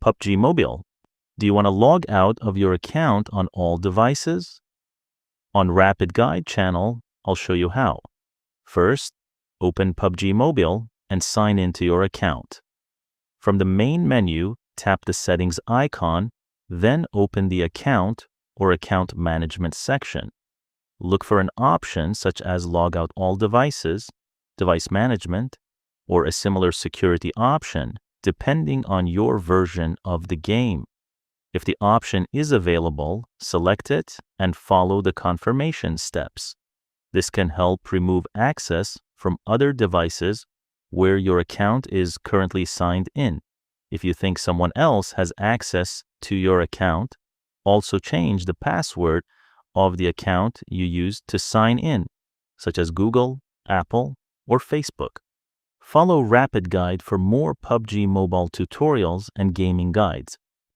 PUBG Mobile. Do you want to log out of your account on all devices? On Rapidguide channel, I'll show you how. First, open PUBG Mobile and sign into your account. From the main menu, tap the Settings icon, then open the Account or Account Management section. Look for an option such as Log out all devices, Device Management, or a similar security option depending on your version of the game. If the option is available, select it and follow the confirmation steps. This can help remove access from other devices where your account is currently signed in. If you think someone else has access to your account, also change the password of the account you used to sign in, such as Google, Apple, or Facebook. Follow Rapidguide for more PUBG Mobile tutorials and gaming guides.